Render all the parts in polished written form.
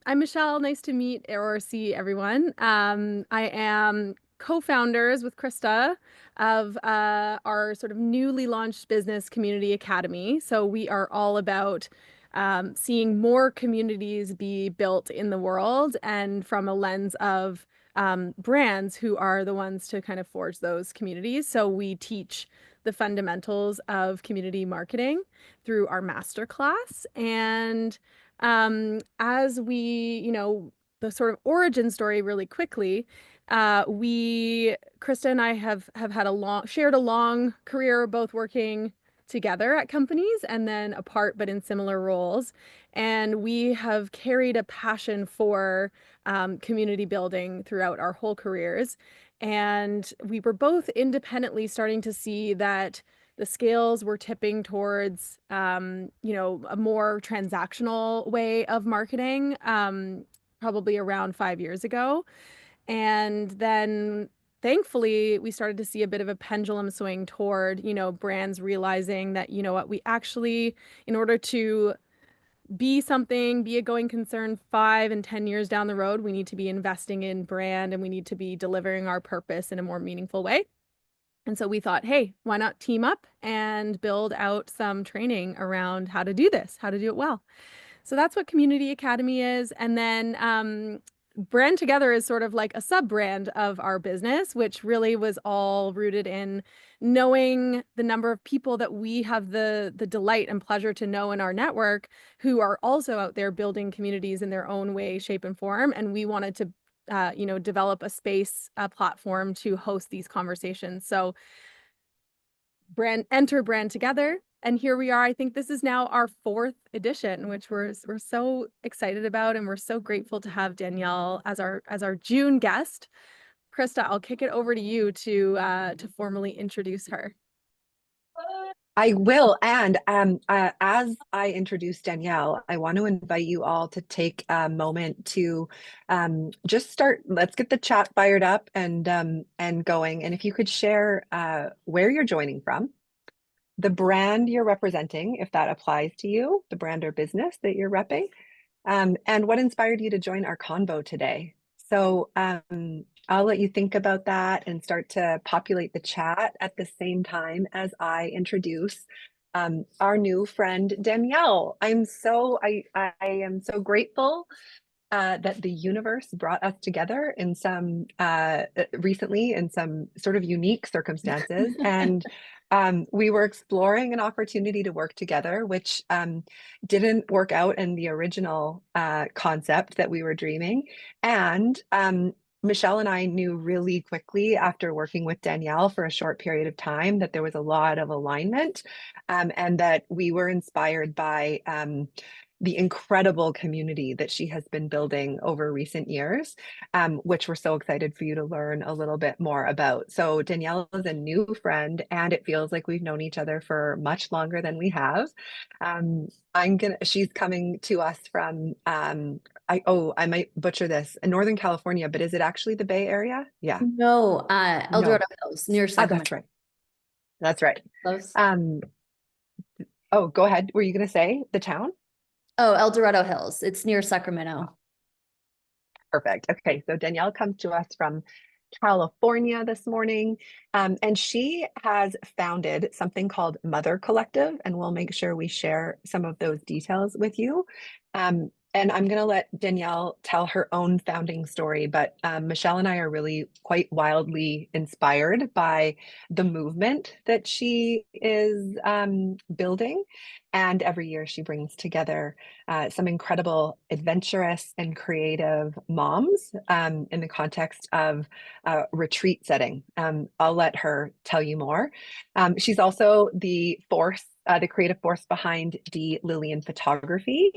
I'm Michelle. Nice to meet or see everyone. I am co-founders with Christa of our sort of newly launched business Community Academy. So we are all about seeing more communities be built in the world and from a lens of brands who are the ones to kind of forge those communities. So we teach the fundamentals of community marketing through our masterclass. And as we, the sort of origin story really quickly, Krista and I have had shared a long career, both working together at companies and then apart, but in similar roles. And we have carried a passion for community building throughout our whole careers. And we were both independently starting to see that the scales were tipping towards, a more transactional way of marketing, probably around 5 years ago. And then thankfully, we started to see a bit of a pendulum swing toward, brands realizing that, what we actually, in order to be a going concern 5 and 10 years down the road, we need to be investing in brand and we need to be delivering our purpose in a more meaningful way. And so we thought, hey, why not team up and build out some training around how to do this, how to do it well. So that's what Community Academy is. And then BrandTogether is sort of like a sub-brand of our business, which really was all rooted in knowing the number of people that we have the delight and pleasure to know in our network who are also out there building communities in their own way, shape, and form. And we wanted to develop a space, a platform to host these conversations. So enter BrandTogether. And here we are. I think this is now our fourth edition, which we're so excited about, and we're so grateful to have Danielle as our June guest. Christa, I'll kick it over to you to formally introduce her. I will. And as I introduce Danielle, I want to invite you all to take a moment to just start. Let's get the chat fired up and going. And if you could share where you're joining from, the brand you're representing, if that applies to you, the brand or business that you're repping, and what inspired you to join our convo today. So I'll let you think about that and start to populate the chat at the same time as I introduce our new friend, Danielle. I am so grateful that the universe brought us together in some recently in some sort of unique circumstances. And we were exploring an opportunity to work together, which didn't work out in the original concept that we were dreaming. And Michelle and I knew really quickly after working with Danielle for a short period of time that there was a lot of alignment, and that we were inspired by the incredible community that she has been building over recent years, which we're so excited for you to learn a little bit more about. So Danielle is a new friend, and it feels like we've known each other for much longer than we have. She's coming to us from, I might butcher this, Northern California, but is it actually the Bay Area? Yeah. No, El Dorado Hills, near Sacramento. That's right. Close. Oh, go ahead. Were you going to say the town? Oh, El Dorado Hills. It's near Sacramento. Perfect. Okay, so Danielle comes to us from California this morning, and she has founded something called Mother Collective, and we'll make sure we share some of those details with you. And I'm going to let Danielle tell her own founding story, but Michelle and I are really quite wildly inspired by the movement that she is building. And every year she brings together some incredible adventurous and creative moms in the context of retreat setting. I'll let her tell you more. She's also the creative force behind the Lillian photography,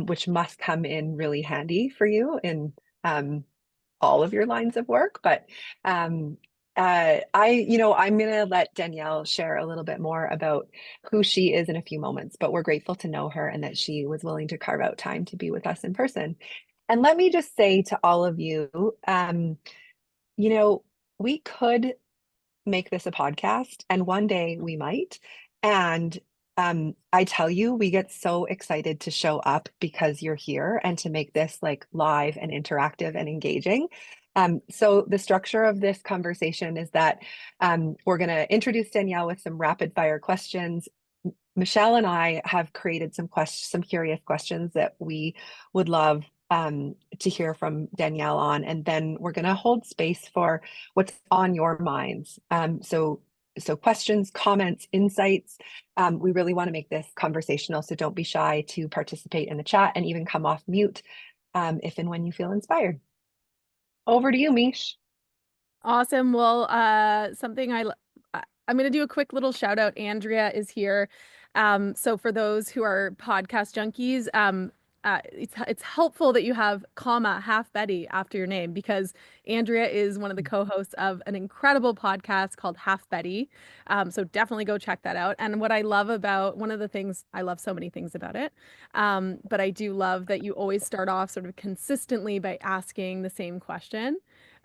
which must come in really handy for you in all of your lines of work. But I'm going to let Danielle share a little bit more about who she is in a few moments, but we're grateful to know her and that she was willing to carve out time to be with us in person. And let me just say to all of you, we could make this a podcast, and one day we might. And I tell you, we get so excited to show up because you're here and to make this like live and interactive and engaging. So the structure of this conversation is that we're going to introduce Danielle with some rapid fire questions. Michelle and I have created some curious questions that we would love to hear from Danielle on, and then we're going to hold space for what's on your minds. So questions, comments, insights. We really want to make this conversational, so don't be shy to participate in the chat and even come off mute if and when you feel inspired. Over to you, Mish. Awesome. Well, I'm going to do a quick little shout out. Andrea is here. So for those who are podcast junkies, it's helpful that you have half Betty after your name, because Andrea is one of the co-hosts of an incredible podcast called Half Betty. So definitely go check that out. And what I love about one of the things, I love so many things about it, but I do love that you always start off sort of consistently by asking the same question.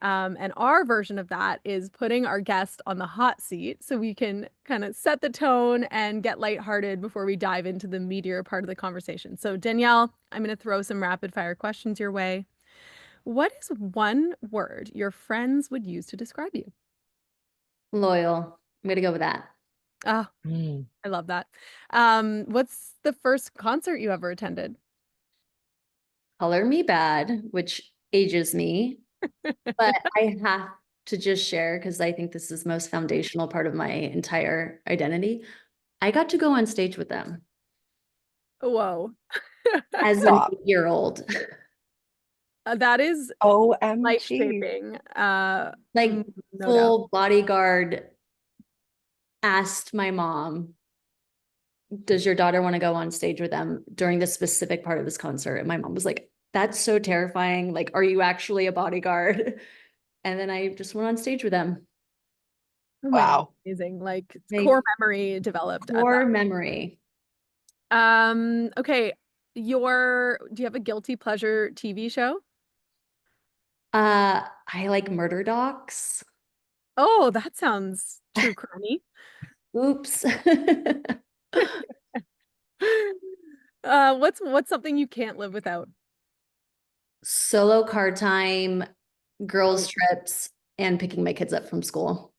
And our version of that is putting our guest on the hot seat so we can kind of set the tone and get lighthearted before we dive into the meatier part of the conversation. So Danielle, I'm going to throw some rapid fire questions your way. What is one word your friends would use to describe you? Loyal. I'm going to go with that. Oh, I love that. What's the first concert you ever attended? Color Me Bad, which ages me. But I have to just share, because I think this is the most foundational part of my entire identity. I got to go on stage with them. Whoa. As an 8-year-old. That is OMG. life-shaping. Like no full doubt. bodyguard asked my mom, does your daughter want to go on stage with them during this specific part of this concert? And my mom was like, that's so terrifying. Like, are you actually a bodyguard? And then I just went on stage with them. Oh my God, Wow. amazing. Like core memory developed. Core memory. Okay. Do you have a guilty pleasure TV show? I like murder docs. Oh, that sounds true crimey. Oops. What's something you can't live without? Solo car time, girls trips, and picking my kids up from school.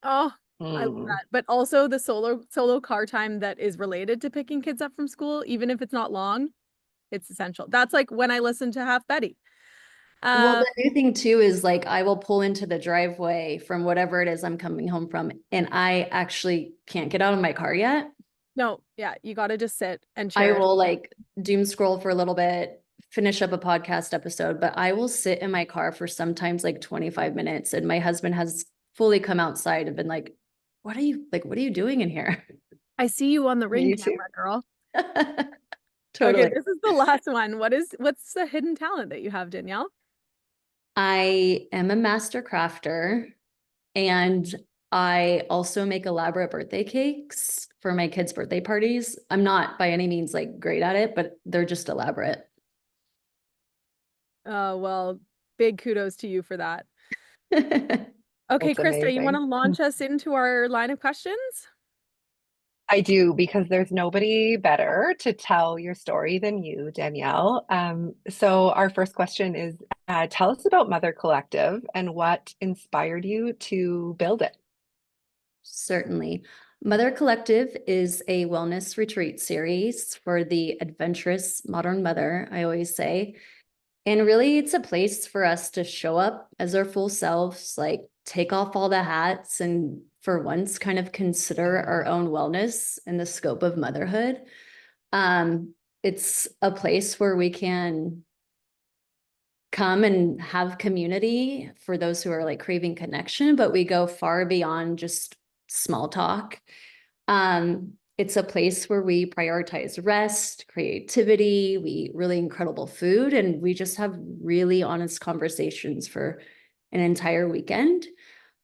Oh, I love that. But also the solo car time that is related to picking kids up from school, even if it's not long, it's essential. That's like when I listen to Half Betty. Well, the new thing too is like I will pull into the driveway from whatever it is I'm coming home from, and I actually can't get out of my car yet. No, yeah, you got to just sit and I cherish. will like doom scroll for a little bit, finish up a podcast episode, but I will sit in my car for sometimes like 25 minutes. And my husband has fully come outside and been like, what are you doing in here? I see you on the ring camera, girl. Totally. Okay, this is the last one. What's the hidden talent that you have, Danielle? I am a master crafter, and I also make elaborate birthday cakes for my kids' birthday parties. I'm not by any means like great at it, but they're just elaborate. Well, big kudos to you for that. Okay, That's Christa, you want to amazing. launch us into our line of questions? I do, because there's nobody better to tell your story than you, Danielle. So our first question is, tell us about Mother Collective and what inspired you to build it. Certainly. Mother Collective is a wellness retreat series for the adventurous modern mother, I always say. And really, it's a place for us to show up as our full selves, like take off all the hats and for once kind of consider our own wellness in the scope of motherhood. It's a place where we can come and have community for those who are like craving connection, but we go far beyond just small talk. It's a place where we prioritize rest, creativity, we eat really incredible food, and we just have really honest conversations for an entire weekend.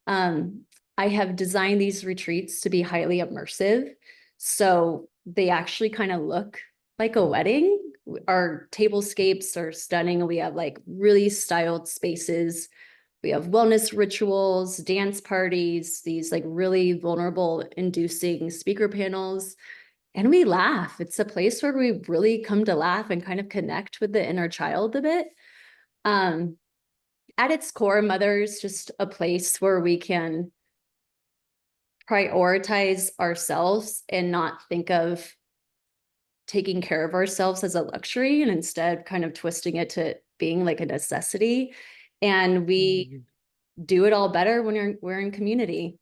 I have designed these retreats to be highly immersive. So they actually kind of look like a wedding. Our tablescapes are stunning. We have like really styled spaces. We have wellness rituals, dance parties, these like really vulnerable inducing speaker panels. and we laugh. It's a place where we really come to laugh and kind of connect with the inner child a bit. At its core, Mother is just a place where we can prioritize ourselves and not think of taking care of ourselves as a luxury, and instead kind of twisting it to being like a necessity. And we do it all better when we're in community.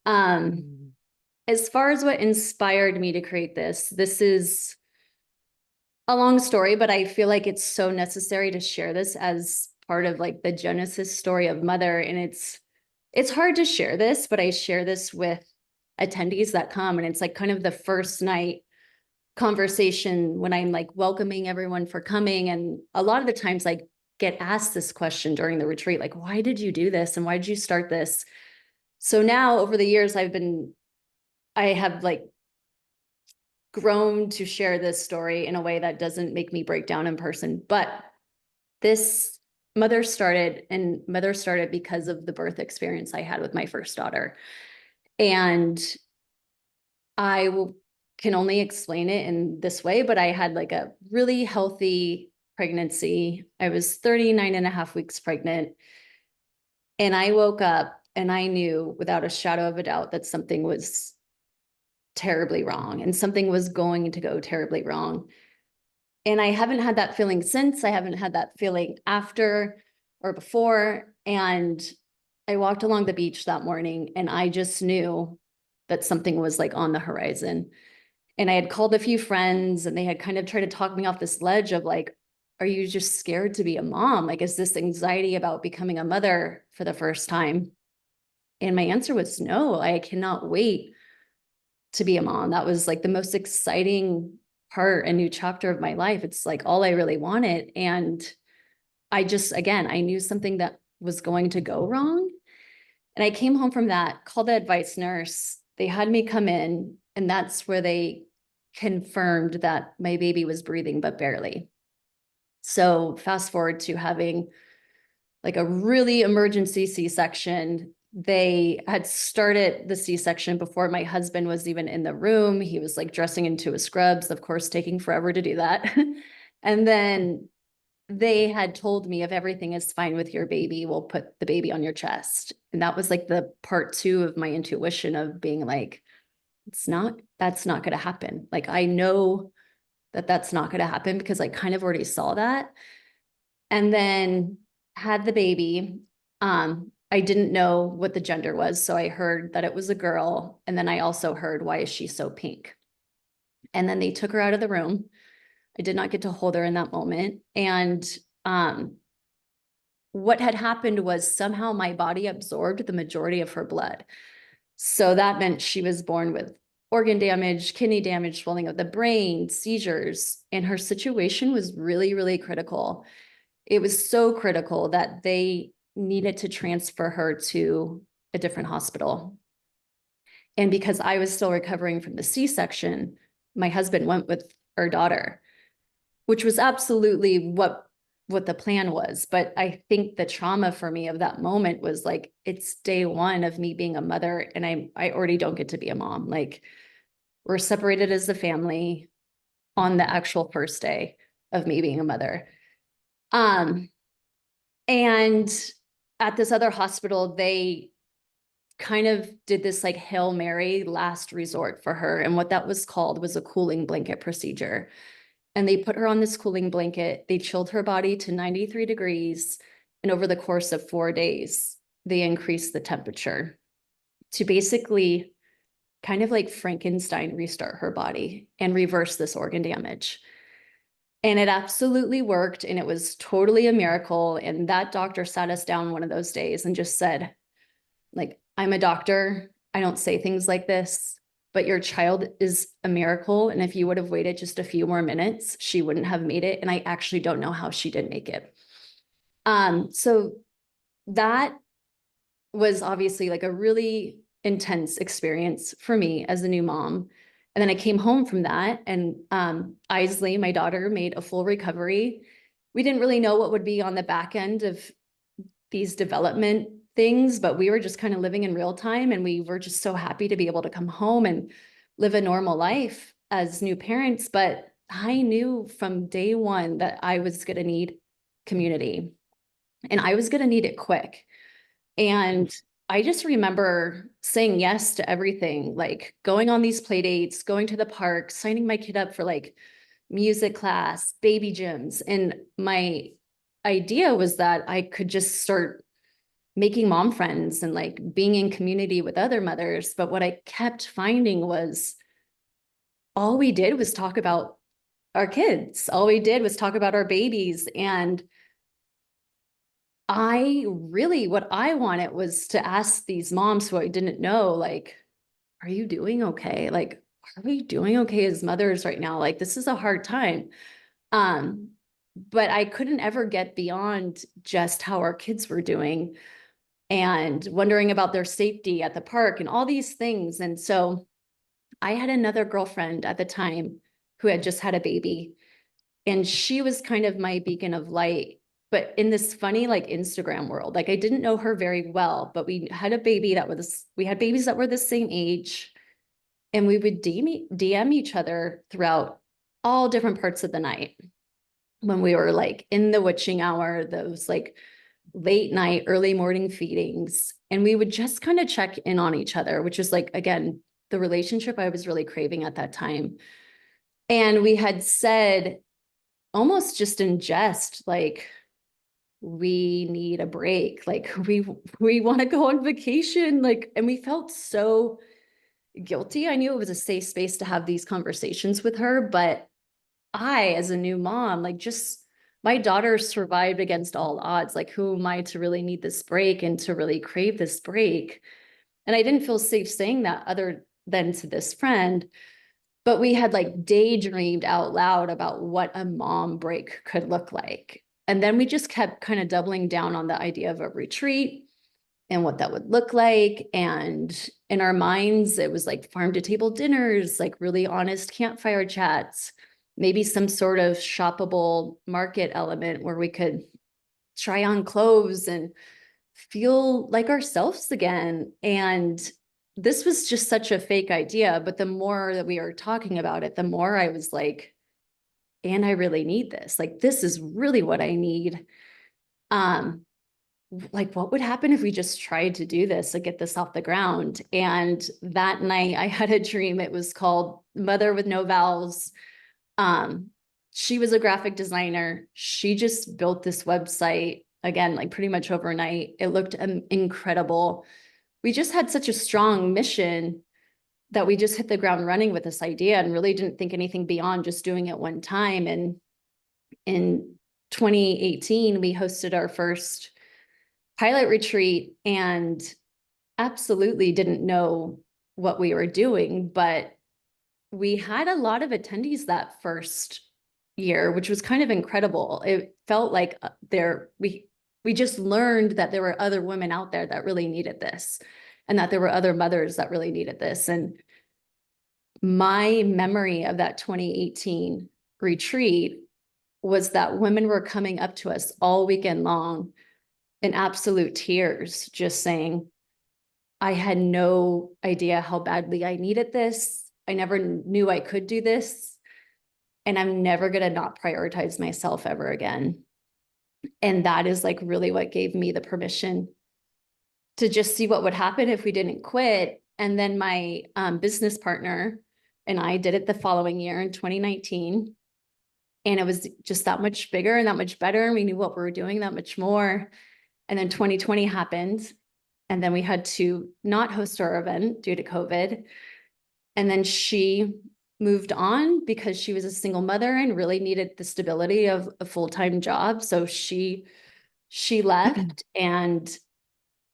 As far as what inspired me to create this is a long story, but I feel like it's so necessary to share this as part of like the genesis story of Mother. And it's hard to share this, but I share this with attendees that come, and it's like kind of the first night conversation when I'm like welcoming everyone for coming. And a lot of the times I get asked this question during the retreat, like, why did you do this? And why did you start this? So now over the years, I have like grown to share this story in a way that doesn't make me break down in person. But this Mother started because of the birth experience I had with my first daughter. And can only explain it in this way, but I had like a really healthy pregnancy. I was 39 and a half weeks pregnant. And I woke up and I knew without a shadow of a doubt that something was terribly wrong and something was going to go terribly wrong. And I haven't had that feeling since. I haven't had that feeling after or before. And I walked along the beach that morning and I just knew that something was like on the horizon. And I had called a few friends and they had kind of tried to talk me off this ledge of like, are you just scared to be a mom? Like, is this anxiety about becoming a mother for the first time? And my answer was no, I cannot wait to be a mom. That was like the most exciting part, a new chapter of my life. It's like all I really wanted. And I just, again, I knew something that was going to go wrong. And I came home from that, called the advice nurse. They had me come in, and that's where they confirmed that my baby was breathing, but barely. So fast forward to having like a really emergency C-section. They had started the C-section before my husband was even in the room. He was like dressing into his scrubs, of course, taking forever to do that. And then they had told me if everything is fine with your baby, we'll put the baby on your chest. And that was like the part 2 of my intuition of being like, that's not going to happen. Like, I know that that's not going to happen because I kind of already saw that. And then had the baby. I didn't know what the gender was. So I heard that it was a girl. And then I also heard, why is she so pink? And then they took her out of the room. I did not get to hold her in that moment. And what had happened was somehow my body absorbed the majority of her blood. So that meant she was born with organ damage, kidney damage, swelling of the brain, seizures, and her situation was really, really critical. It was so critical that they needed to transfer her to a different hospital. And because I was still recovering from the C-section, my husband went with our daughter, which was absolutely what the plan was. But I think the trauma for me of that moment was like, it's day 1 of me being a mother and I already don't get to be a mom. Like, we're separated as a family on the actual first day of me being a mother. And at this other hospital, they kind of did this like Hail Mary last resort for her. And what that was called was a cooling blanket procedure. And they put her on this cooling blanket. They chilled her body to 93 degrees. And over the course of 4 days, they increased the temperature to basically kind of like Frankenstein restart her body and reverse this organ damage. And it absolutely worked. And it was totally a miracle. And that doctor sat us down one of those days and just said, like, I'm a doctor. I don't say things like this, but your child is a miracle. And if you would have waited just a few more minutes, she wouldn't have made it. And I actually don't know how she did make it. So that was obviously like a really intense experience for me as a new mom. And then I came home from that, and Isley, my daughter, made a full recovery. We didn't really know what would be on the back end of these development things, but we were just kind of living in real time. And we were just so happy to be able to come home and live a normal life. as new parents, but I knew from day one that I was going to need community and I was going to need it quick. And I just remember saying yes to everything, like going on these play dates, going to the park, signing my kid up for like music class, baby gyms. And my idea was that I could just start making mom friends and like being in community with other mothers. But what I kept finding was all we did was talk about our kids. All we did was talk about our babies. And what I wanted was to ask these moms who I didn't know, like, are you doing okay? Like, are we doing okay as mothers right now? Like, this is a hard time. Um, but I couldn't ever get beyond just how our kids were doing and wondering about their safety at the park and all these things. And so I had another girlfriend at the time who had just had a baby, and she was kind of my beacon of light, but in this funny like Instagram world. Like I didn't know her very well, but we had we had babies that were the same age, and we would DM each other throughout all different parts of the night when we were like in the witching hour, those like late night, early morning feedings. And we would just kind of check in on each other, which is like, again, the relationship I was really craving at that time. And we had said almost just in jest, like, we need a break. Like we want to go on vacation. Like, and we felt so guilty. I knew it was a safe space to have these conversations with her, but I, as a new mom, like just my daughter survived against all odds. Like, who am I to really need this break and to really crave this break? And I didn't feel safe saying that other than to this friend. But we had like daydreamed out loud about what a mom break could look like. And then we just kept kind of doubling down on the idea of a retreat and what that would look like. And in our minds, it was like farm to table dinners, like really honest campfire chats, maybe some sort of shoppable market element where we could try on clothes and feel like ourselves again. And this was just such a fake idea. But the more that we were talking about it, the more I was like, and I really need this. Like, this is really what I need. Like, what would happen if we just tried to do this, like get this off the ground? And that night I had a dream. It was called Mother with No Vowels. She was a graphic designer. She just built this website again, like pretty much overnight. It looked incredible. We just had such a strong mission that we just hit the ground running with this idea and really didn't think anything beyond just doing it one time. And in 2018, we hosted our first pilot retreat and absolutely didn't know what we were doing, but we had a lot of attendees that first year, which was kind of incredible. It felt like we just learned that there were other women out there that really needed this, and that there were other mothers that really needed this. And my memory of that 2018 retreat was that women were coming up to us all weekend long in absolute tears, just saying, I had no idea how badly I needed this. I never knew I could do this. And I'm never going to not prioritize myself ever again. And that is like really what gave me the permission to just see what would happen if we didn't quit. And then my business partner and I did it the following year in 2019. And it was just that much bigger and that much better. And we knew what we were doing that much more. And then 2020 happened. And then we had to not host our event due to COVID. And then she moved on because she was a single mother and really needed the stability of a full-time job. So she left, and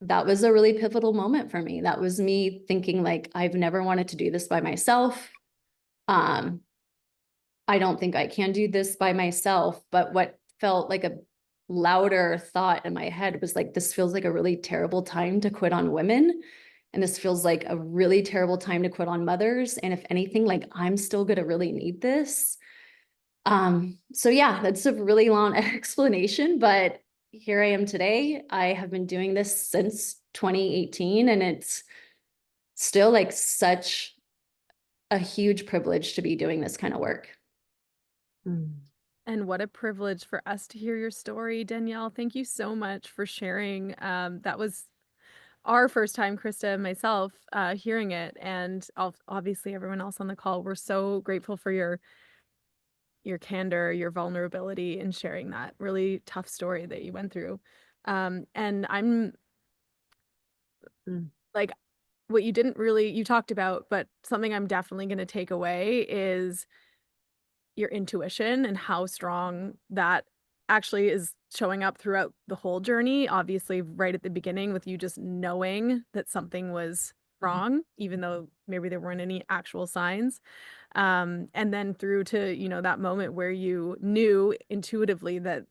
that was a really pivotal moment for me. That was me thinking like, I've never wanted to do this by myself. I don't think I can do this by myself, but what felt like a louder thought in my head was like, this feels like a really terrible time to quit on women. And this feels like a really terrible time to quit on mothers. And if anything, like I'm still gonna really need this. So yeah, that's a really long explanation, but here I am today. I have been doing this since 2018, and it's still like such a huge privilege to be doing this kind of work. And what a privilege for us to hear your story, Danielle. Thank you so much for sharing. That was our first time, Christa and myself, hearing it, and obviously everyone else on the call. We're so grateful for your candor, your vulnerability in sharing that really tough story that you went through. And I'm like, what you talked about, but something I'm definitely going to take away is your intuition and how strong that actually is showing up throughout the whole journey. Obviously, right at the beginning, with you just knowing that something was wrong, even though maybe there weren't any actual signs. And then through to, that moment where you knew intuitively that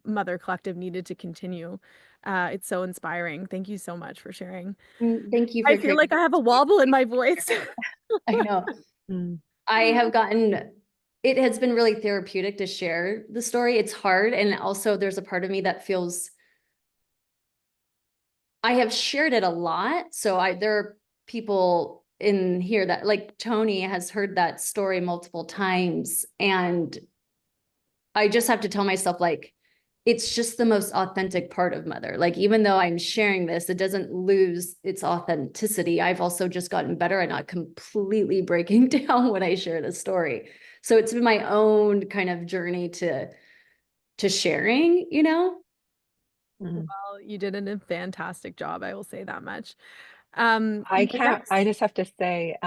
Mother Collective needed to continue. It's so inspiring. Thank you so much for sharing. Thank you for I feel like I have a wobble in my voice. I know. I have gotten, it has been really therapeutic to share the story. It's hard. And also there's a part of me that feels, I have shared it a lot. So there are people in here that, like Tony, has heard that story multiple times. And I just have to tell myself, like, it's just the most authentic part of Mother. Like, even though I'm sharing this, it doesn't lose its authenticity. I've also just gotten better at not completely breaking down when I share the story. So it's been my own kind of journey to sharing, Well, you did a fantastic job. I will say that much. I just have to say,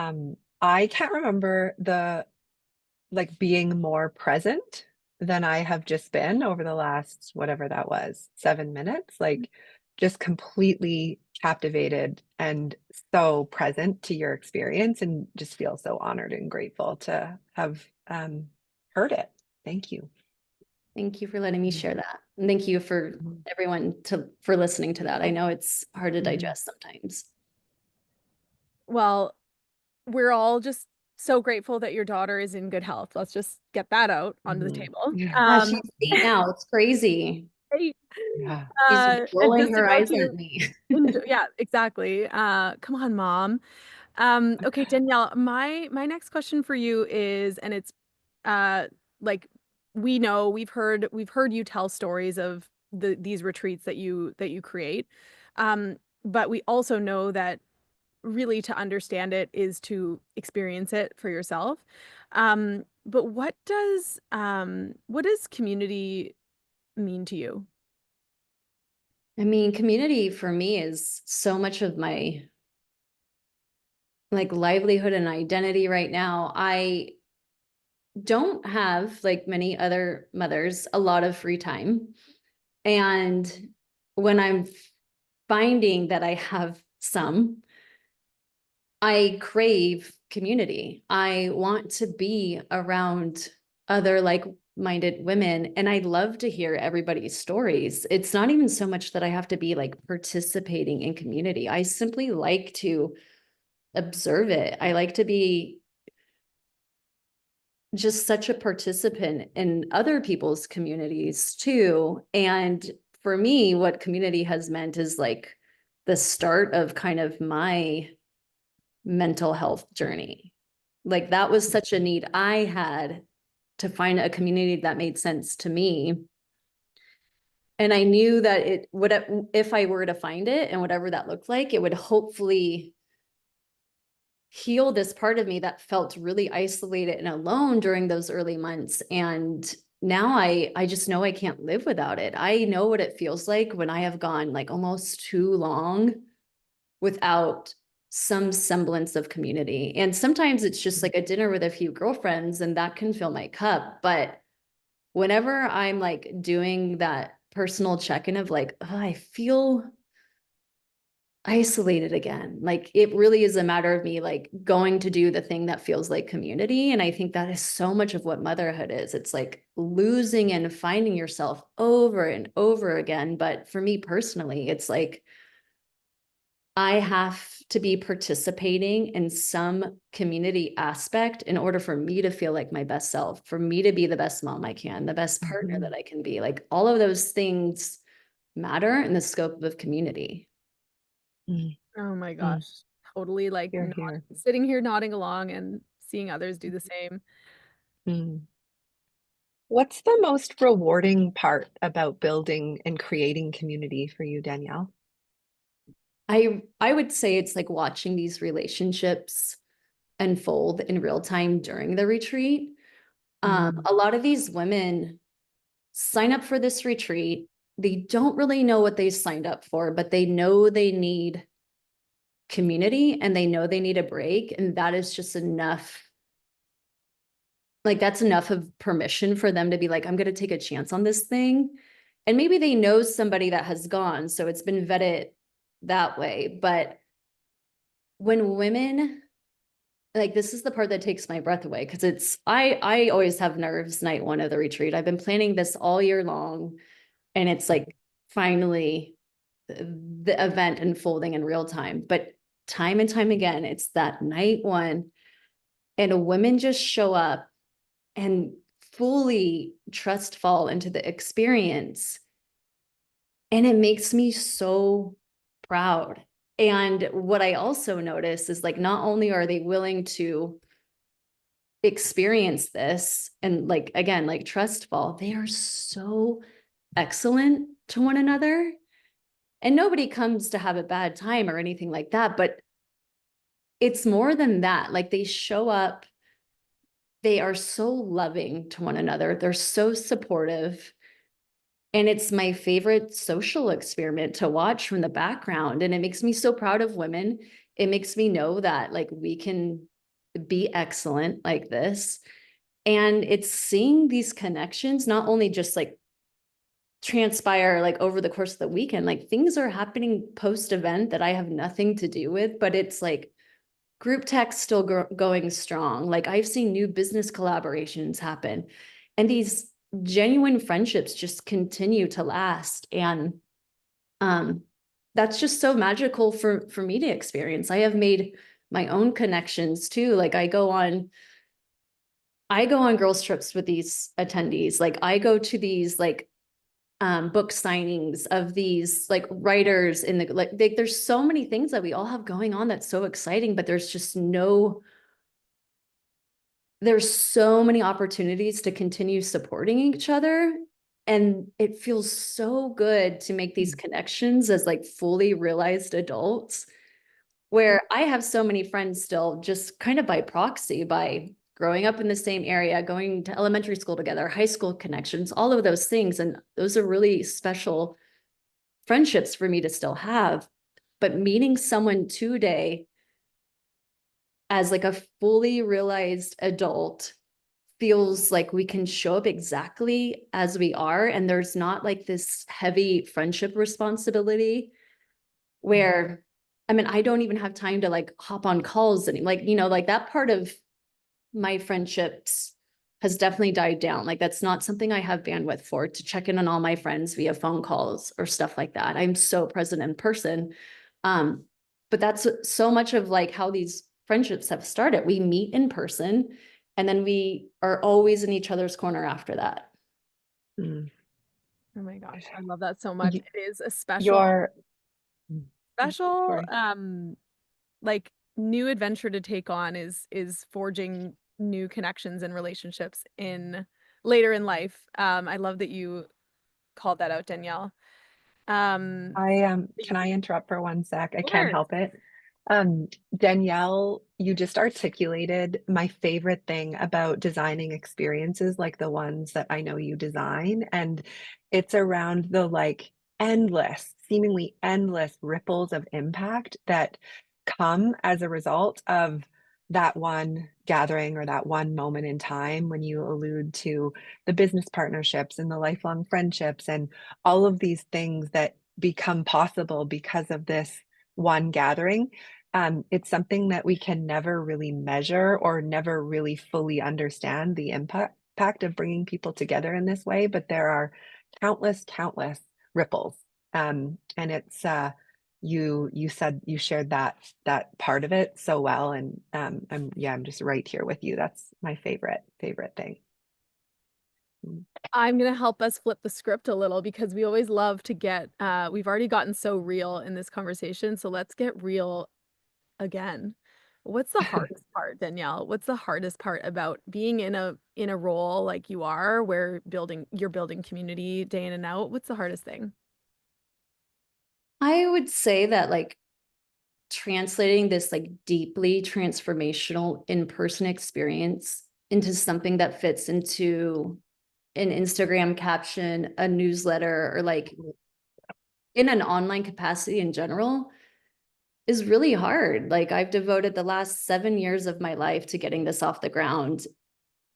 I can't remember being more present than I have just been over the last, whatever that was, 7 minutes, like just completely captivated and so present to your experience, and just feel so honored and grateful to have heard it. Thank you. Thank you for letting me share that. And thank you for everyone for listening to that. I know it's hard to digest sometimes. Well, we're all just so grateful that your daughter is in good health. Let's just get that out onto the table. She's 8 now. It's crazy. Yeah. She's And rolling just her about eyes at me. yeah, exactly. Come on, Mom. Okay, Danielle, my next question for you is, and it's like, we've heard you tell stories of these retreats that you create. But we also know that really to understand it is to experience it for yourself. But what does community mean to you? I mean, community for me is so much of my like livelihood and identity right now. I don't have, like many other mothers, a lot of free time. And when I'm finding that I have some, I crave community. I want to be around other like-minded women, and I love to hear everybody's stories. It's not even so much that I have to be like participating in community. I simply like to observe it. I like to be just such a participant in other people's communities too. And for me, what community has meant is like the start of kind of my mental health journey. Like that was such a need I had to find a community that made sense to me. And I knew that it would, if I were to find it and whatever that looked like, it would hopefully heal this part of me that felt really isolated and alone during those early months. And now I just know I can't live without it. I know what it feels like when I have gone like almost too long without some semblance of community. And sometimes it's just like a dinner with a few girlfriends, and that can fill my cup. But whenever I'm like doing that personal check-in of like, oh, I feel isolated again, like it really is a matter of me like going to do the thing that feels like community. And I think that is so much of what motherhood is. It's like losing and finding yourself over and over again. But for me personally, it's like I have to be participating in some community aspect in order for me to feel like my best self, for me to be the best mom I can, the best partner that I can be. Like all of those things matter in the scope of community. Oh my gosh. Totally, like Here, here. sitting here nodding along and seeing others do the same. Mm. What's the most rewarding part about building and creating community for you, Danielle? I would say it's like watching these relationships unfold in real time during the retreat. A lot of these women sign up for this retreat. They don't really know what they signed up for, but they know they need community and they know they need a break. And that is just enough. Like that's enough of permission for them to be like, I'm going to take a chance on this thing. And maybe they know somebody that has gone, so it's been vetted that way. But when women, like this is the part that takes my breath away, because I always have nerves night one of the retreat. I've been planning this all year long, and it's like finally the event unfolding in real time. But time and time again, it's that night one, and women just show up and fully trust fall into the experience. And it makes me so proud. And what I also notice is like, not only are they willing to experience this and like, again, like trust fall, they are so excellent to one another. And nobody comes to have a bad time or anything like that, but it's more than that. Like they show up, they are so loving to one another. They're so supportive. And it's my favorite social experiment to watch from the background. And it makes me so proud of women. It makes me know that like we can be excellent like this. And it's seeing these connections, not only just like transpire like over the course of the weekend, like things are happening post event that I have nothing to do with, but it's like group text still going strong. Like I've seen new business collaborations happen, and these genuine friendships just continue to last. And that's just so magical for me to experience. I have made my own connections too. Like I go on girls trips with these attendees. Like I go to these like book signings of these like writers in the like there's so many things that we all have going on that's so exciting, but there's so many opportunities to continue supporting each other. And it feels so good to make these connections as like fully realized adults, where I have so many friends still just kind of by proxy, by growing up in the same area, going to elementary school together, high school connections, all of those things. And those are really special friendships for me to still have. But meeting someone today as like a fully realized adult feels like we can show up exactly as we are. And there's not like this heavy friendship responsibility where, I mean, I don't even have time to like hop on calls and like, like that part of my friendships has definitely died down. Like that's not something I have bandwidth for, to check in on all my friends via phone calls or stuff like that. I'm so present in person. But that's so much of like how these friendships have started. We meet in person and then we are always in each other's corner after that. Mm. Oh my gosh, I love that so much. It is a Your special sorry. like new adventure to take on is forging new connections and relationships in later in life. I love that you called that out, Danielle. Can I interrupt for 1 sec? I can't Sure. help it. Danielle, you just articulated my favorite thing about designing experiences like the ones that I know you design. And it's around the like seemingly endless ripples of impact that come as a result of that one gathering or that one moment in time, when you allude to the business partnerships and the lifelong friendships and all of these things that become possible because of this one gathering. It's something that we can never really measure or never really fully understand the impact of bringing people together in this way, but there are countless ripples. And it's you said you shared that part of it so well, and I'm just right here with you. That's my favorite thing. I'm going to help us flip the script a little, because we always love to get, we've already gotten so real in this conversation. So let's get real again. What's the hardest part, Danielle? What's the hardest part about being in a role like you are, where you're building community day in and out? What's the hardest thing? I would say that like translating this like deeply transformational in-person experience into something that fits into an Instagram caption, a newsletter, or like in an online capacity in general is really hard. Like I've devoted the last 7 years of my life to getting this off the ground.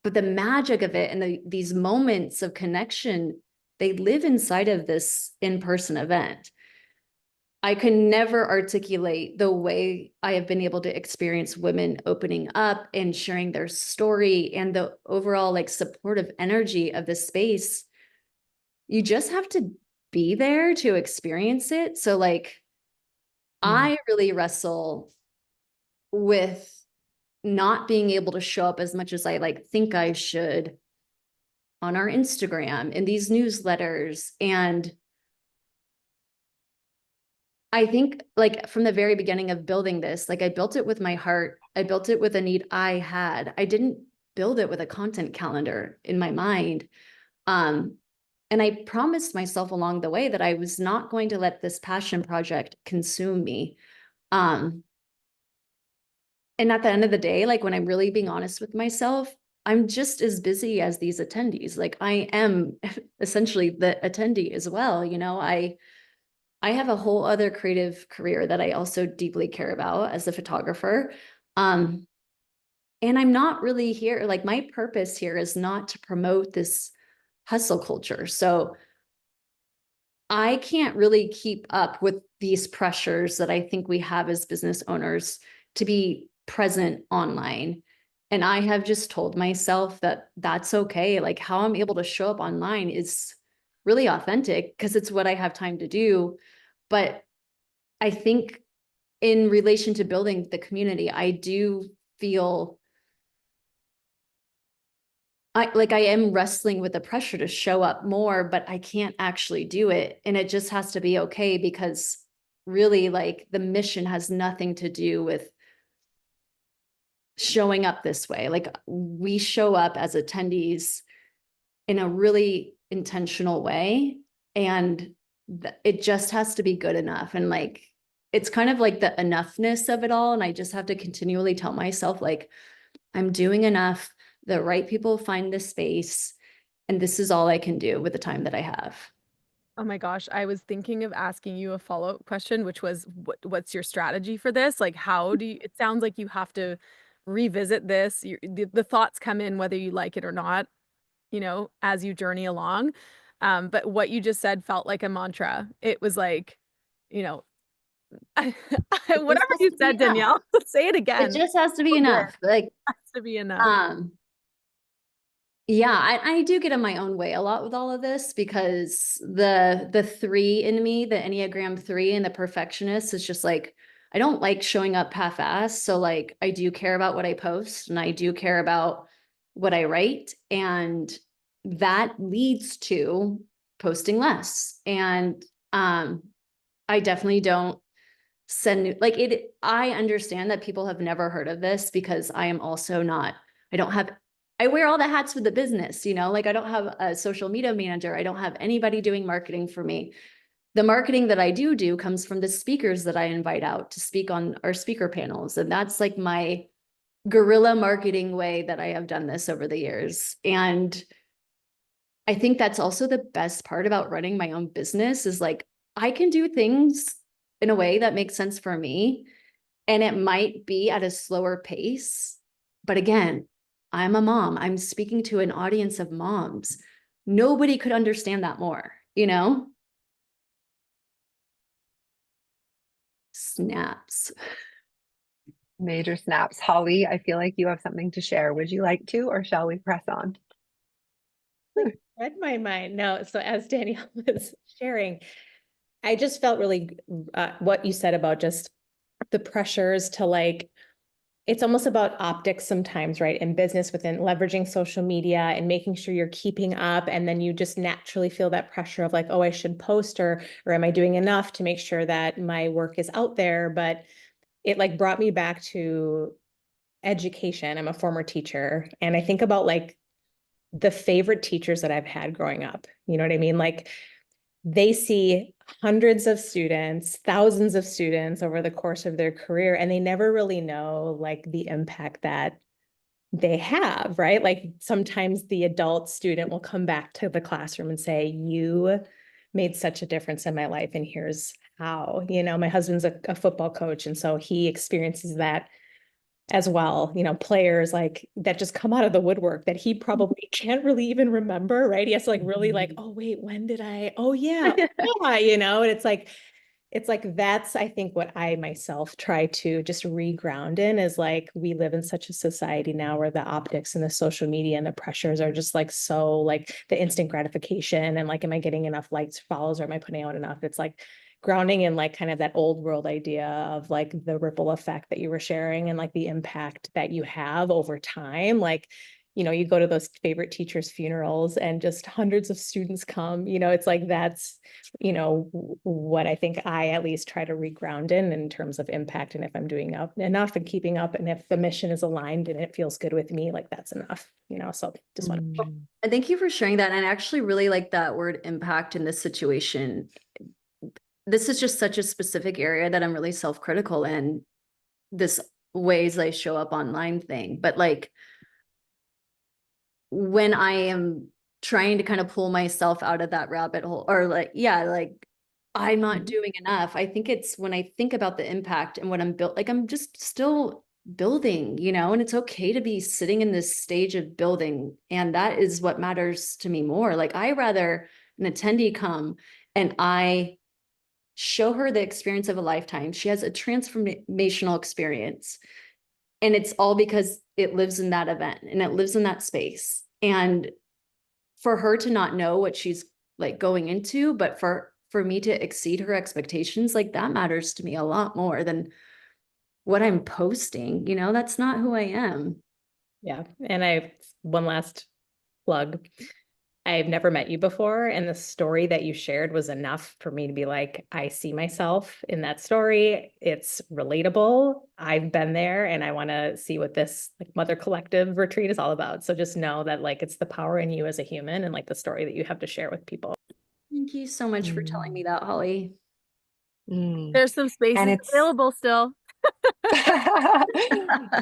But the magic of it and these moments of connection, they live inside of this in-person event. I can never articulate the way I have been able to experience women opening up and sharing their story and the overall like supportive energy of the space. You just have to be there to experience it. So like, I really wrestle with not being able to show up as much as I like think I should on our Instagram in these newsletters. And I think like from the very beginning of building this, like I built it with my heart. I built it with a need I had. I didn't build it with a content calendar in my mind. And I promised myself along the way that I was not going to let this passion project consume me. And at the end of the day, like when I'm really being honest with myself, I'm just as busy as these attendees. Like I am essentially the attendee as well. You know, I have a whole other creative career that I also deeply care about as a photographer. And I'm not really here, like my purpose here is not to promote this hustle culture. So I can't really keep up with these pressures that I think we have as business owners to be present online. And I have just told myself that that's okay. Like how I'm able to show up online is really authentic because it's what I have time to do. But I think in relation to building the community, I do feel I am wrestling with the pressure to show up more, but I can't actually do it. And it just has to be okay because really like the mission has nothing to do with showing up this way. Like we show up as attendees in a really intentional way and it just has to be good enough. And like, it's kind of like the enoughness of it all. And I just have to continually tell myself like, I'm doing enough. The right people find this space. And this is all I can do with the time that I have. Oh my gosh, I was thinking of asking you a follow-up question, which was what's your strategy for this? Like how do you, it sounds like you have to revisit this. The thoughts come in whether you like it or not, as you journey along. But what you just said felt like a mantra. It was like, you know, It just whatever has you to be said, enough. Danielle, say it It again. just has to be So good. enough. Like, It has to be enough. Yeah, I do get in my own way a lot with all of this because the three in me, the Enneagram 3 and the perfectionist is just like, I don't like showing up half-assed. So like I do care about what I post and I do care about what I write. And that leads to posting less. And I definitely don't send like it. I understand that people have never heard of this because I am also not, I don't have I wear all the hats with the business, like I don't have a social media manager. I don't have anybody doing marketing for me. The marketing that I do comes from the speakers that I invite out to speak on our speaker panels. And that's like my guerrilla marketing way that I have done this over the years. And I think that's also the best part about running my own business is like, I can do things in a way that makes sense for me. And it might be at a slower pace. But again, I'm a mom. I'm speaking to an audience of moms. Nobody could understand that more. Snaps. Major snaps. Holly, I feel like you have something to share. Would you like to, or shall we press on? Read my mind. No, so as Danielle was sharing, I just felt really what you said about just the pressures to like, it's almost about optics sometimes, right? In business within leveraging social media and making sure you're keeping up. And then you just naturally feel that pressure of like, oh, I should post or am I doing enough to make sure that my work is out there? But it like brought me back to education. I'm a former teacher, and I think about like the favorite teachers that I've had growing up. You know what I mean? Like they see hundreds of students, thousands of students over the course of their career, and they never really know like the impact that they have, right? Like sometimes the adult student will come back to the classroom and say, you made such a difference in my life, and here's how. You know, my husband's a football coach, and so he experiences that as well. You know, players like that just come out of the woodwork that he probably can't really even remember, right? He has to like really like, oh wait, when did I? Oh yeah, yeah, you know, and it's like that's I think what I myself try to just reground in is like we live in such a society now where the optics and the social media and the pressures are just like so like the instant gratification and like am I getting enough likes, follows, or am I putting out enough? It's like grounding in like kind of that old world idea of like the ripple effect that you were sharing and like the impact that you have over time. Like, you know, you go to those favorite teachers' funerals and just hundreds of students come, you know, it's like that's, you know, what I think I at least try to reground in terms of impact. And if I'm doing enough and keeping up, and if the mission is aligned and it feels good with me, like that's enough, you know, so just want to. And thank you for sharing that. And I actually really like that word impact in this situation. This is just such a specific area that I'm really self-critical in, this ways I show up online thing. But like when I am trying to kind of pull myself out of that rabbit hole, or like, yeah, like I'm not doing enough. I think it's when I think about the impact and what I'm built, like I'm just still building, you know, and it's okay to be sitting in this stage of building. And that is what matters to me more. Like I rather an attendee come and I show her the experience of a lifetime. She has a transformational experience. And it's all because it lives in that event and it lives in that space. And for her to not know what she's like going into, but for me to exceed her expectations, like that matters to me a lot more than what I'm posting. You know, that's not who I am. Yeah. And I, one last plug. I've never met you before, and the story that you shared was enough for me to be like, I see myself in that story. It's relatable. I've been there, and I want to see what this like Mother Collective retreat is all about. So just know that like it's the power in you as a human and like the story that you have to share with people. Thank you so much for telling me that, Holly. There's some spaces And it's available still.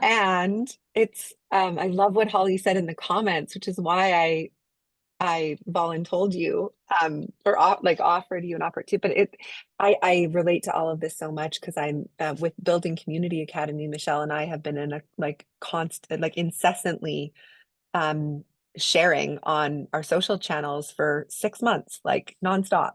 and it's I love what Holly said in the comments, which is why I voluntold you or like offered you an opportunity. But I relate to all of this so much because I'm with Building Community Academy. Michelle and I have been in a like constant, like incessantly sharing on our social channels for 6 months, like nonstop.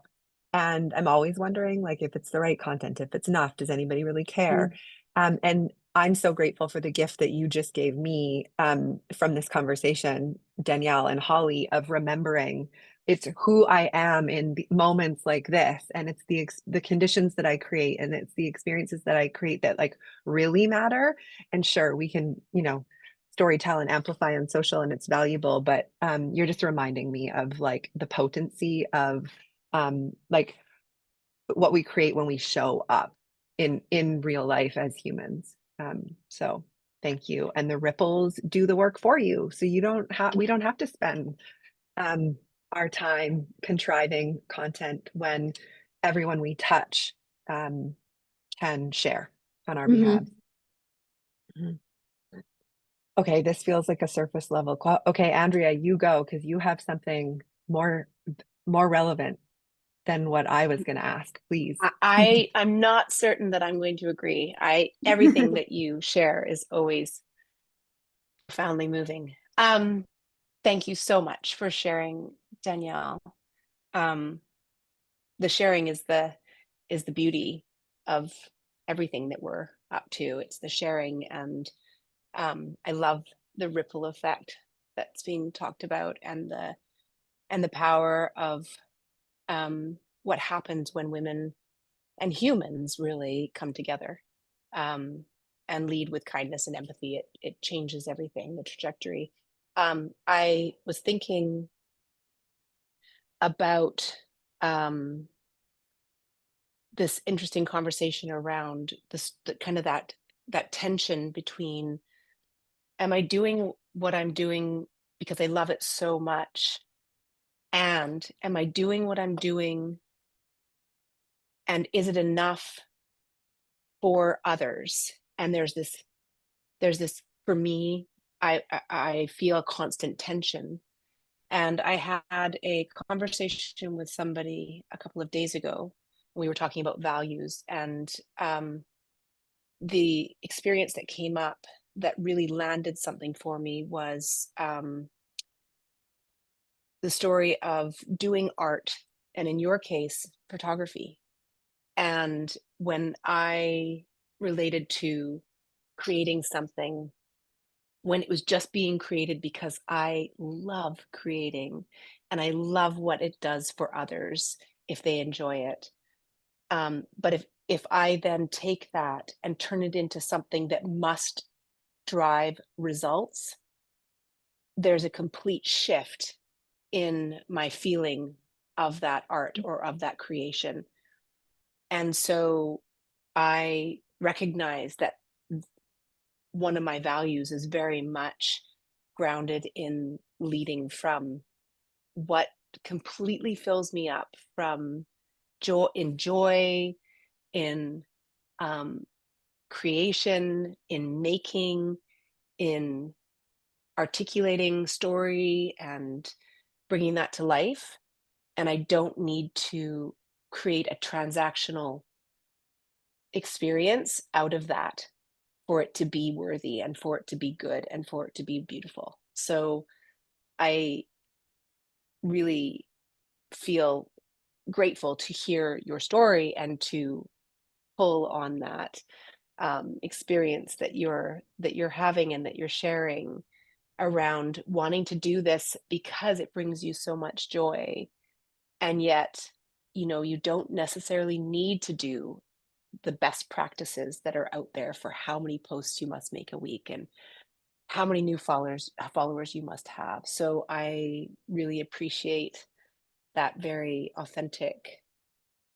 And I'm always wondering, like, if it's the right content, if it's enough, does anybody really care? And I'm so grateful for the gift that you just gave me from this conversation, Danielle and Holly, of remembering it's who I am in moments like this, and it's the conditions that I create, and it's the experiences that I create that like really matter. And sure, we can, you know, storytell and amplify on social, and it's valuable, but you're just reminding me of like the potency of like what we create when we show up in real life as humans. So thank you. And the ripples do the work for you, so we don't have to spend our time contriving content when everyone we touch can share on our behalf. Okay, this feels like a surface level. Okay, Andrea, you go, because you have something more relevant than what I was going to ask, please. I'm not certain that I'm going to agree. Everything that you share is always profoundly moving. Thank you so much for sharing, Danielle. The sharing is the beauty of everything that we're up to. It's the sharing, and I love the ripple effect that's being talked about, and the power of what happens when women and humans really come together and lead with kindness and empathy. It changes everything, the trajectory. I was thinking about this interesting conversation around this kind of that tension between am I doing what I'm doing because I love it so much? And am I doing what I'm doing, and is it enough for others? And there's this for me, I feel a constant tension. And I had a conversation with somebody a couple of days ago. We were talking about values, and the experience that came up that really landed something for me was the story of doing art, and in your case, photography. And when I related to creating something, when it was just being created because I love creating and I love what it does for others if they enjoy it. But if I then take that and turn it into something that must drive results, there's a complete shift in my feeling of that art or of that creation. And so I recognize that one of my values is very much grounded in leading from what completely fills me up, from joy in creation, in making, in articulating story and bringing that to life. And I don't need to create a transactional experience out of that for it to be worthy and for it to be good and for it to be beautiful. So I really feel grateful to hear your story and to pull on that experience that you're having and that you're sharing around wanting to do this because it brings you so much joy. And yet, you don't necessarily need to do the best practices that are out there for how many posts you must make a week and how many new followers you must have. So I really appreciate that very authentic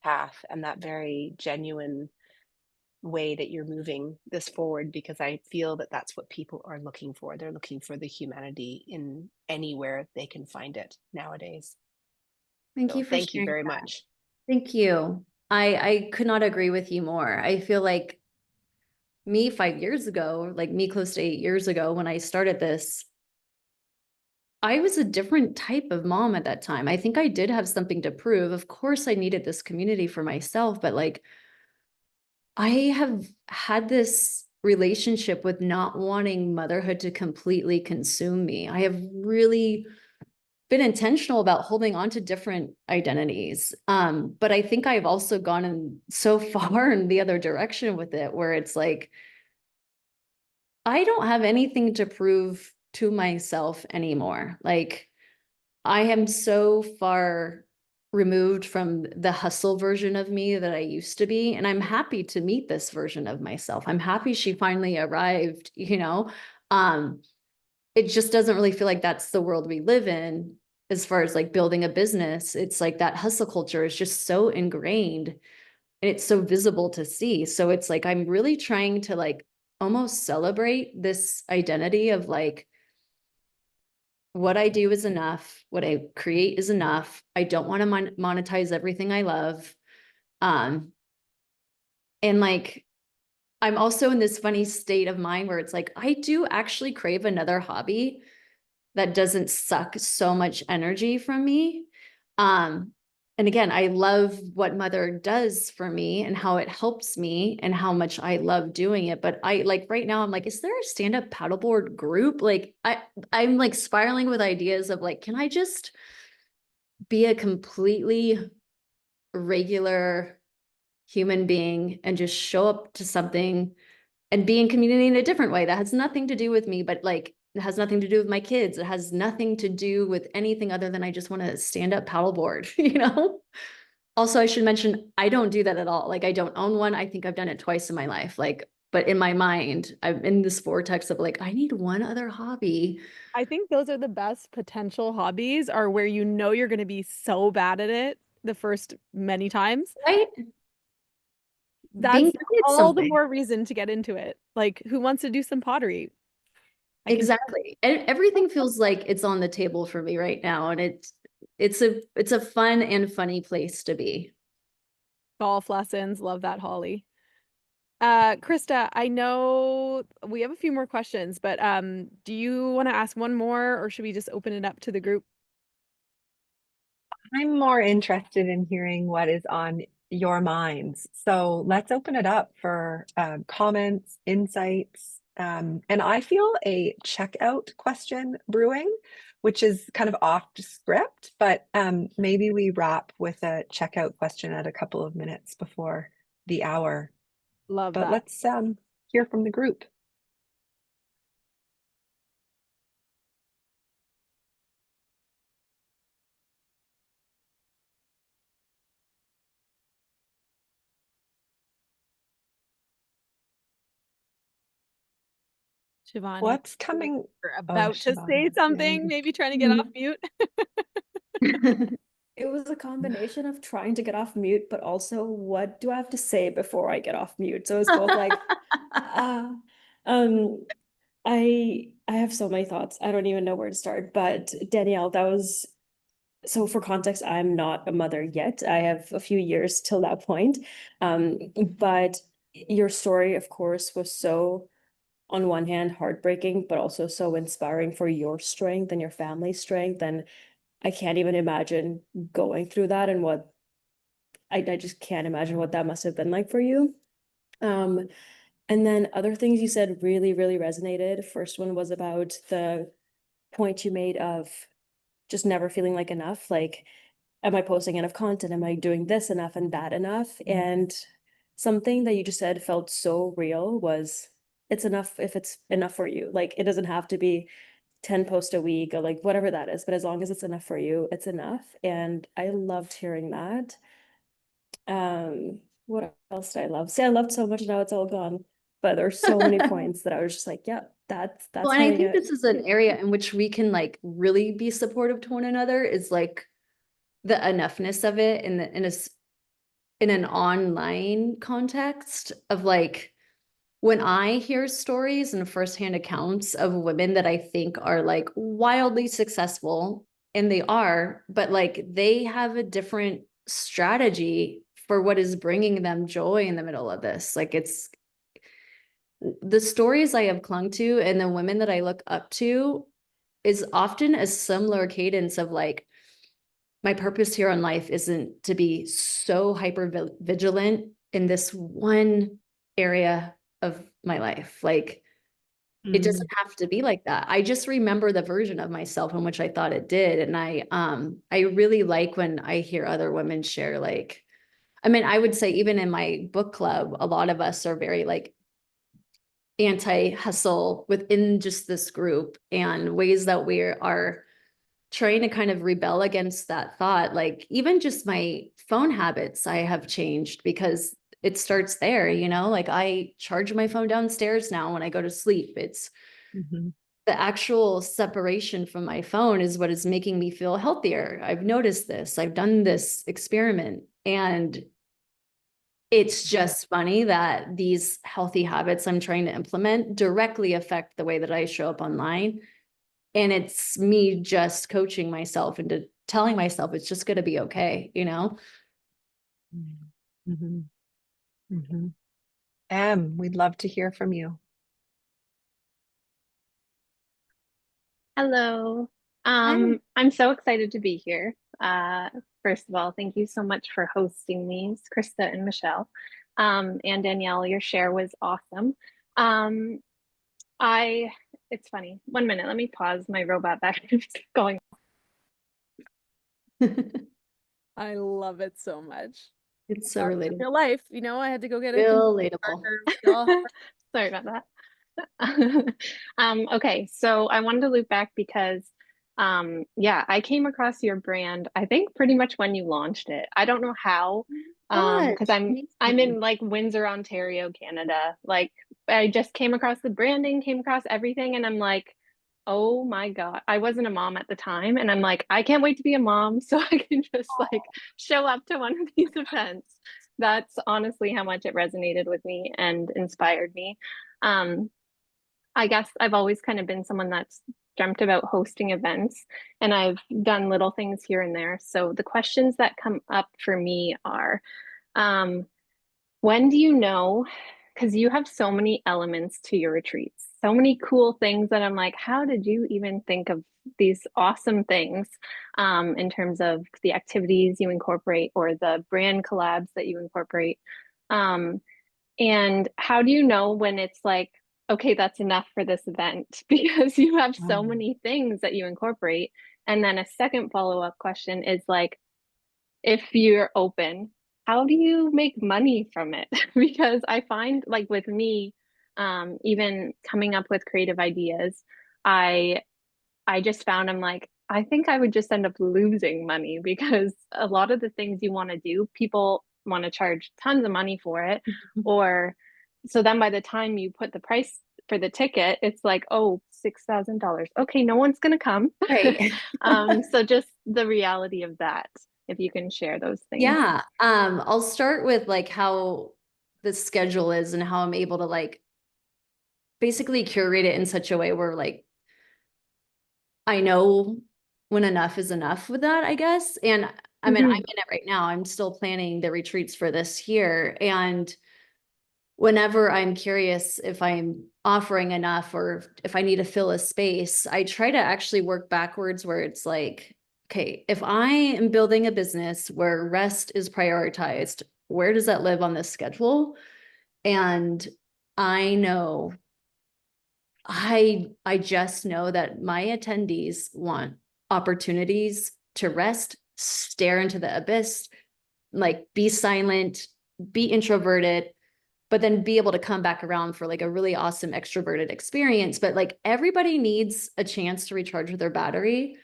path and that very genuine way that you're moving this forward, because I feel that that's what people are looking for. They're looking for the humanity in anywhere they can find it nowadays. Thank So you for thank you sharing very that. much. Thank you. I could not agree with you more. I feel like me 5 years ago, like me close to 8 years ago when I started this, I was a different type of mom at that time. I think I did have something to prove. Of course, I needed this community for myself, but like I have had this relationship with not wanting motherhood to completely consume me. I have really been intentional about holding on to different identities. But I think I've also gone in so far in the other direction with it, where it's like, I don't have anything to prove to myself anymore. Like, I am so far removed from the hustle version of me that I used to be. And I'm happy to meet this version of myself. I'm happy she finally arrived, it just doesn't really feel like that's the world we live in as far as like building a business. It's like that hustle culture is just so ingrained and it's so visible to see. So it's like, I'm really trying to like almost celebrate this identity of like, what I do is enough. What I create is enough. I don't want to monetize everything I love. And like, I'm also in this funny state of mind where it's like, I do actually crave another hobby that doesn't suck so much energy from me. And again, I love what mother does for me and how it helps me and how much I love doing it. But I like right now, I'm like, is there a stand-up paddleboard group? Like I'm like spiraling with ideas of like, can I just be a completely regular human being and just show up to something and be in community in a different way that has nothing to do with me, but like it has nothing to do with my kids. It has nothing to do with anything other than I just want to stand up paddleboard, Also, I should mention, I don't do that at all. Like I don't own one. I think I've done it twice in my life. Like, but in my mind, I'm in this vortex of like, I need one other hobby. I think those are the best potential hobbies, are where you're going to be so bad at it the first many times. Right? That's Being good at all the something. more reason to get into it. Like, who wants to do some pottery? Exactly. And everything feels like it's on the table for me right now. And it's a fun and funny place to be. Golf lessons, love that, Holly. Christa, I know we have a few more questions, but do you want to ask one more, or should we just open it up to the group? I'm more interested in hearing what is on your minds. So let's open it up for comments, insights. And I feel a checkout question brewing, which is kind of off script, but maybe we wrap with a checkout question at a couple of minutes before the hour. Love But that. let's hear from the group. Shivani, What's coming? you're Oh, about to say Shivani. something, Yeah. maybe trying to get off mute. It was a combination of trying to get off mute, but also what do I have to say before I get off mute? So it's both like, um, I have so many thoughts. I don't even know where to start. But Danielle, that was so for context, I'm not a mother yet. I have a few years till that point. But your story, of course, was so on one hand heartbreaking, but also so inspiring for your strength and your family's strength. And I can't even imagine going through that and what I just can't imagine what that must have been like for you. And then other things you said really, really resonated. First one was about the point you made of just never feeling like enough. Like, am I posting enough content? Am I doing this enough and that enough? And something that you just said felt so real was it's enough if it's enough for you. Like, it doesn't have to be 10 posts a week or like whatever that is, but as long as it's enough for you, it's enough. And I loved hearing that. What else did I love? See, I loved so much, now it's all gone. But there's so many points that I was just like, yeah, that's Well, and I hitting think it. this is an area in which we can like really be supportive to one another, is like the enoughness of it in an online context of like, when I hear stories and firsthand accounts of women that I think are like wildly successful, and they are, but like they have a different strategy for what is bringing them joy in the middle of this. Like, it's the stories I have clung to and the women that I look up to is often a similar cadence of like, my purpose here in life isn't to be so hyper vigilant in this one area of my life. Like, it doesn't have to be like that. I just remember the version of myself in which I thought it did. And I really like when I hear other women share, like, I mean, I would say even in my book club, a lot of us are very like anti-hustle within just this group, and ways that we are trying to kind of rebel against that thought. Like, even just my phone habits, I have changed because it starts there, you know, like I charge my phone downstairs now when I go to sleep. It's the actual separation from my phone is what is making me feel healthier. I've noticed this. I've done this experiment, and it's just funny that these healthy habits I'm trying to implement directly affect the way that I show up online. And it's me just coaching myself into telling myself it's just going to be okay, you know? We'd love to hear from you. Hello. I'm so excited to be here. First of all, thank you so much for hosting these, Christa and Michelle. And Danielle, your share was awesome. It's funny. 1 minute, let me pause my robot battery going. I love it so much. It's so relatable. Real life, you know, I had to go get a Relatable. Sorry about that. Okay, so I wanted to loop back because yeah, I came across your brand, I think pretty much when you launched it. I don't know how, because I'm in like Windsor, Ontario, Canada. Like, I just came across the branding, came across everything, and I'm like, oh my God. I wasn't a mom at the time, and I'm like, I can't wait to be a mom so I can just like show up to one of these events. That's honestly how much it resonated with me and inspired me. I guess I've always kind of been someone that's dreamt about hosting events, and I've done little things here and there. So the questions that come up for me are, when do you know? Because you have so many elements to your retreats, so many cool things that I'm like, how did you even think of these awesome things in terms of the activities you incorporate or the brand collabs that you incorporate? And how do you know when it's like, okay, that's enough for this event? Because you have so many things that you incorporate. And then a second follow-up question is like, if you're open, how do you make money from it? Because I find like with me, even coming up with creative ideas, I I just found I'm like, I think I would just end up losing money because a lot of the things you want to do, people want to charge tons of money for it. Or so then by the time you put the price for the ticket, it's like, oh, $6,000. Okay, no one's gonna come. Right. So just the reality of that, if you can share those things. Yeah. I'll start with like how the schedule is and how I'm able to like basically curate it in such a way where like I know when enough is enough with that, I guess. And I mean, I'm in it right now. I'm still planning the retreats for this year. And whenever I'm curious if I'm offering enough or if I need to fill a space, I try to actually work backwards where it's like, okay, if I am building a business where rest is prioritized, where does that live on this schedule? And I know I just know that my attendees want opportunities to rest, stare into the abyss, like be silent, be introverted, but then be able to come back around for like a really awesome extroverted experience. But like everybody needs a chance to recharge their battery.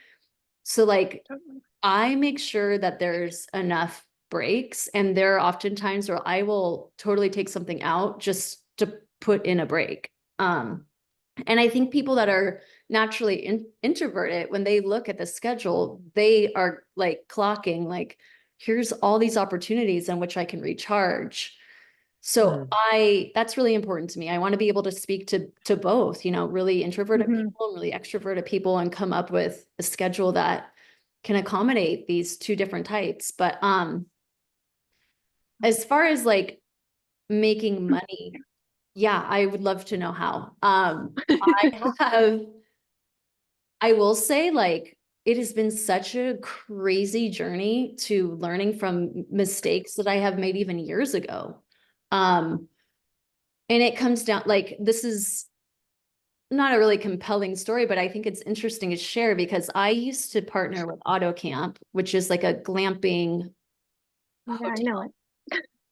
So like I make sure that there's enough breaks, and there are often times where I will totally take something out just to put in a break. And I think people that are naturally introverted, when they look at the schedule, they are like clocking, like, here's all these opportunities in which I can recharge. So that's really important to me. I want to be able to speak to both, you know, really introverted people and really extroverted people, and come up with a schedule that can accommodate these two different types. But as far as like making money, yeah, I would love to know how. I will say, like, it has been such a crazy journey to learning from mistakes that I have made even years ago. And it comes down, like, this is not a really compelling story, but I think it's interesting to share because I used to partner with AutoCamp, which is like a glamping Yeah, I know it.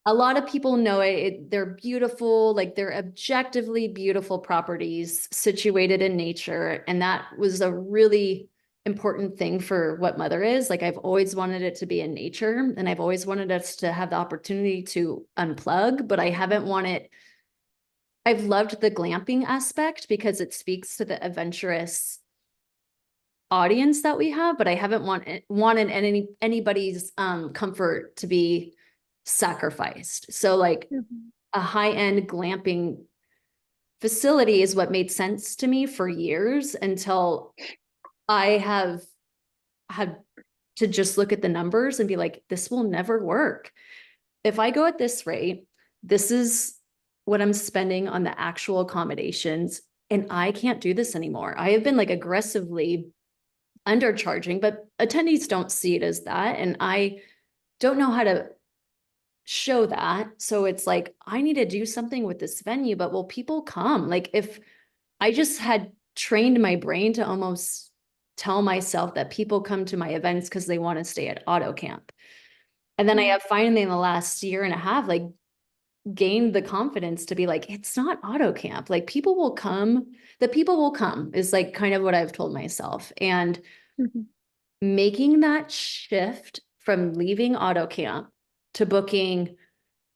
A lot of people know it. They're beautiful, like they're objectively beautiful properties situated in nature. And that was a really important thing for what Mother is. Like I've always wanted it to be in nature, and I've always wanted us to have the opportunity to unplug, but I haven't wanted, I've loved the glamping aspect because it speaks to the adventurous audience that we have, but I haven't wanted anybody's comfort to be sacrificed. So like a high-end glamping facility is what made sense to me for years, until I have had to just look at the numbers and be like, this will never work. If I go at this rate, this is what I'm spending on the actual accommodations, and I can't do this anymore. I have been like aggressively undercharging, but attendees don't see it as that. And I don't know how to show that. So it's like, I need to do something with this venue, but will people come? Like if I just had trained my brain to almost tell myself that people come to my events because they want to stay at AutoCamp. And then I have finally in the last year and a half, like gained the confidence to be like, it's not AutoCamp. Like people will come, the people will come is like kind of what I've told myself. And making that shift from leaving AutoCamp to booking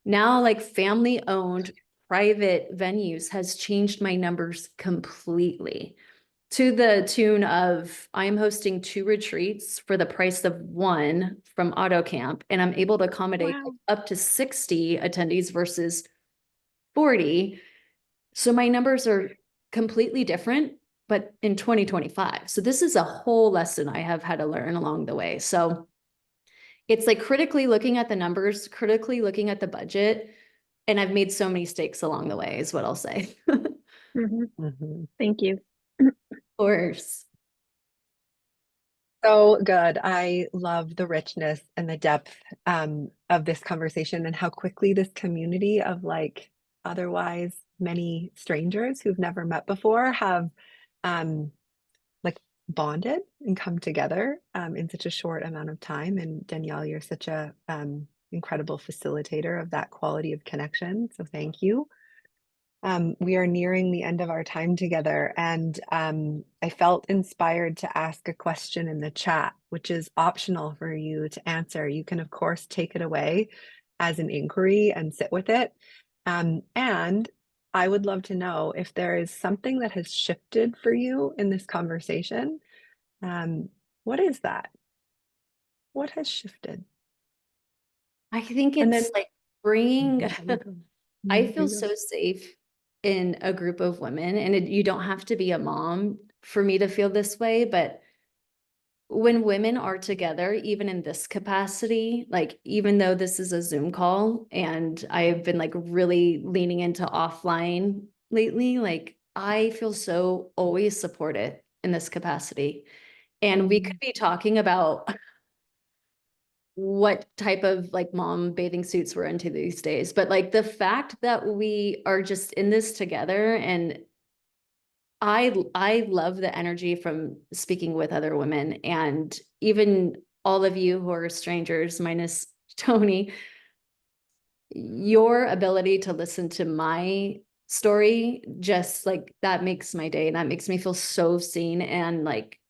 now like family owned private venues has changed my numbers completely, to the tune of I'm hosting 2 retreats for the price of 1 from AutoCamp, and I'm able to accommodate up to 60 attendees versus 40. So my numbers are completely different, but in 2025. So this is a whole lesson I have had to learn along the way. So it's like critically looking at the numbers, critically looking at the budget. And I've made so many mistakes along the way is what I'll say. Thank you. Of course. So good. I love the richness and the depth of this conversation and how quickly this community of like otherwise many strangers who've never met before have like bonded and come together in such a short amount of time. And Danielle, you're such a incredible facilitator of that quality of connection. So thank you. We are nearing the end of our time together, and I felt inspired to ask a question in the chat, which is optional for you to answer. You can, of course, take it away as an inquiry and sit with it. And I would love to know if there is something that has shifted for you in this conversation. What is that? What has shifted? I think And it's then like bringing, I feel you go. so safe in a group of women, and you don't have to be a mom for me to feel this way, but when women are together, even in this capacity, like even though this is a Zoom call and I've been like really leaning into offline lately, like I feel so always supported in this capacity. And we could be talking about what type of like mom bathing suits we're into these days, but like the fact that we are just in this together, and I love the energy from speaking with other women, and even all of you who are strangers minus Tony, your ability to listen to my story, just like that makes my day, and that makes me feel so seen. And like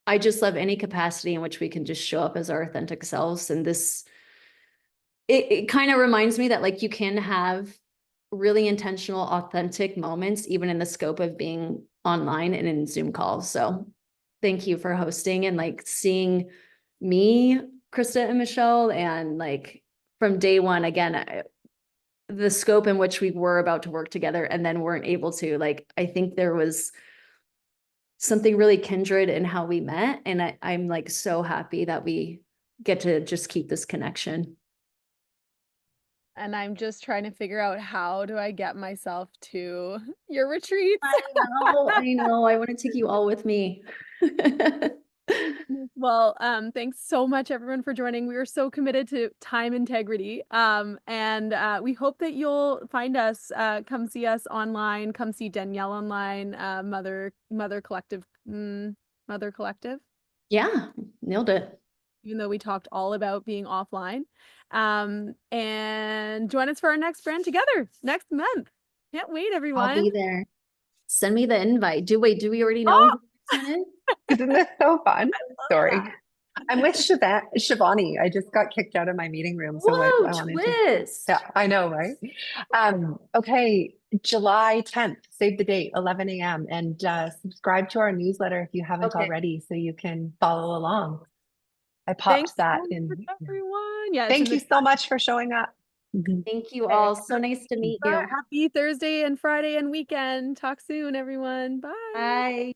I just love any capacity in which we can just show up as our authentic selves. And this, it kind of reminds me that like you can have really intentional, authentic moments, even in the scope of being online and in Zoom calls. So thank you for hosting and like seeing me, Christa and Michelle, and like from day one, again, the scope in which we were about to work together and then weren't able to, like, I think there was something really kindred in how we met. And I'm like so happy that we get to just keep this connection. And I'm just trying to figure out how do I get myself to your retreats. I know. I want to take you all with me. Well, thanks so much everyone for joining. We are so committed to time integrity. And we hope that you'll find us, come see us online, come see Danielle online, Mother Collective, Mother Collective. Yeah, nailed it. Even though we talked all about being offline. And join us for our next Brand Together next month. Can't wait, everyone. I'll be there. Send me the invite. Do we already know? Isn't this so fun? Sorry. I'm with Shivani. I just got kicked out of my meeting room. So Whoa, I wanted twist. yeah, I know, right? Okay, July 10th, save the date, 11 a.m. And subscribe to our newsletter if you haven't already, so you can follow along. I popped that in. Everyone. Yeah. Thank you so much for showing up. Thank you all. So nice to meet you. Happy Thursday and Friday and weekend. Talk soon, everyone. Bye. Bye.